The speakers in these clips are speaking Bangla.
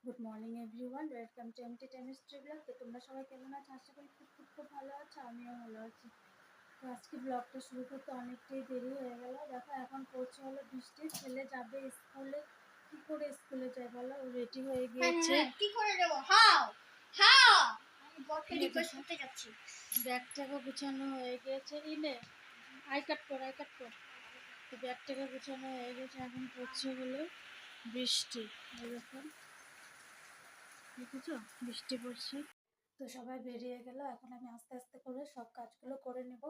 Good morning everyone, welcome to MT chemistry blog. তো তোমরা সবাই কেমন আছো? আশা করি খুব ভালো আছো, আমিও ভালো আছি। তো আজকে ব্লগটা শুরু করতে অনেকটাই দেরি হয়ে গেল। দেখো এখন পড়ছে হলো বৃষ্টি, ছেলে যাবে স্কুলে। কি করে স্কুলে যায় বলো? রেডি হয়ে গিয়েছে। কি করে দেব? হাও হাও আমি বটকে রিকোয়েস্ট করতে যাচ্ছি। ব্যাগটাকে গুছানো হয়ে গিয়েছে। ইনে আই কাট কর। তো ব্যাগটাকে গুছানো হয়ে গেছে, এখন পড়ছে হলো বৃষ্টি। দেখুন, দেখেছো বৃষ্টি পড়ছে। তো সবাই বেরিয়ে গেল, এখন আমি আস্তে আস্তে করে সব কাজগুলো করে নেব।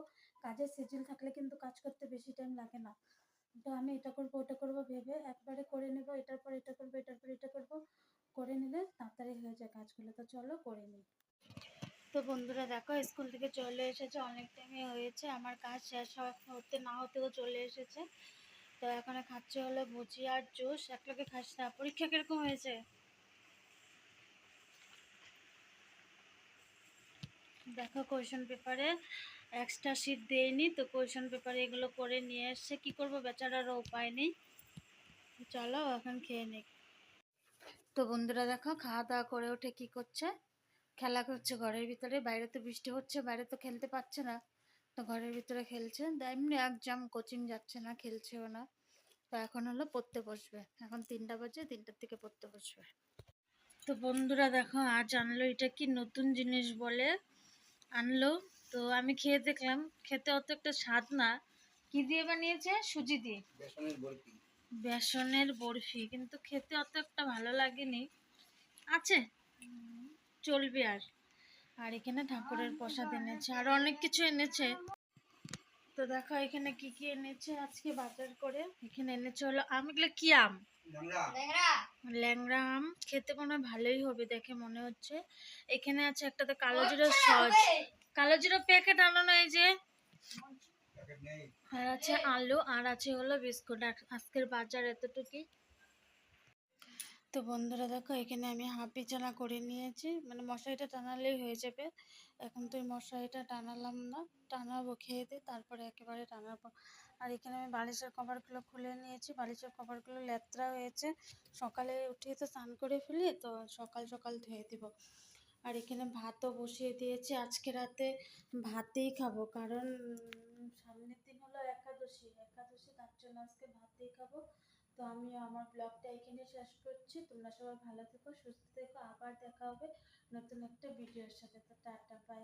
কাজের সিজন থাকলে কিন্তু কাজ করতে বেশি টাইম লাগে না। তো আমি এটা করবো ওটা করবো ভেবে একবারে করে নেব। এটার পর এটা করবো, এটার পর এটা করবো, করে নিলে তাড়াতাড়ি হয়ে যায় কাজগুলো। তো চলো করে নিই। তো বন্ধুরা দেখো, স্কুল থেকে চলে এসেছে, অনেক টাইমে হয়েছে। আমার কাজ শেষ হতে না হতেও চলে এসেছে। তো এখন খাচ্ছে হলো ভুজিয়া আর জুস। একলাগে খাস না। পরীক্ষা কিরকম হয়েছে? দেখো কোয়েশ্চেন পেপারে এক্সট্রা শিট দেয়নি, তো কোয়েশ্চেন পেপারে এগুলো করে নিয়ে এসছে। কি করবো, বেচারারও উপায় নেই। চলো এখন খেয়ে নিই। তো বন্ধুরা দেখো, খাওয়া দাওয়া করে উঠে কি করছে? খেলা করছে ঘরের ভিতরে। বাইরে তো বৃষ্টি হচ্ছে, বাইরে তো খেলতে পারছে না, তো ঘরের ভিতরে খেলছে। এমনি একজাম, কোচিং যাচ্ছে না, খেলছেও না। তো এখন হলো পড়তে বসবে। এখন 3টা বাজে, 3টার থেকে পড়তে বসবে। তো বন্ধুরা দেখো, আজ আনলো এটা কি নতুন জিনিস বলে আনলো। তো আমি খেয়ে দেখলাম, খেতে অত একটা স্বাদ না। কি দিয়ে বানিয়েছে? সুজি দিয়ে বেসনের বরফি, কিন্তু খেতে অত একটা ভালো লাগেনি। আছে, চলবে। আর এখানে ঠাকুরের প্রসাদ এনেছে, আর অনেক কিছু এনেছে। তো দেখো এখানে কি কি এনেছে আজকে বাজার করে। এখানে এনেছে হলো আম। এগুলো কি আম? ল্যাংড়া আম। খেতে মনে হয় ভালোই হবে দেখে মনে হচ্ছে। এখানে আছে একটাতে কালো জিরা সস। কালো জিরা প্যাকেট আনো না, এই যে। আর আছে আলু, আর আছে হলো বিস্কুট। আজকের বাজার এতটুকুই। তো বন্ধুরা দেখো, এখানে আমি হাফ বিছানা করে নিয়েছি, মানে মশারিটা টানালেই হয়ে যাবে। এখন তো এই মশারিটা টানালাম না, টানাবো খেয়ে দিয়ে, তারপরে একেবারে টানাবো। আর এখানে আমি বালিশের কভারগুলো খুলে নিয়েছি। বালিশের কভারগুলো লেত্রা হয়েছে, সকালে উঠিয়ে তো স্নান করে ফেলি, তো সকাল সকাল ধুয়ে দিব। আর এখানে ভাতও বসিয়ে দিয়েছি। আজকে রাতে ভাতেই খাবো, কারণ সামনের দিন হলো একাদশী, তার জন্য আজকে ভাতেই খাবো। তো আমি আমার ব্লগটা এখানে শেষ করছি। তোমরা সবাই ভালো থেকো, সুস্থ থেকো। আবার দেখা হবে নতুন একটা ভিডিওর সাথে। তো টাটা, বাই।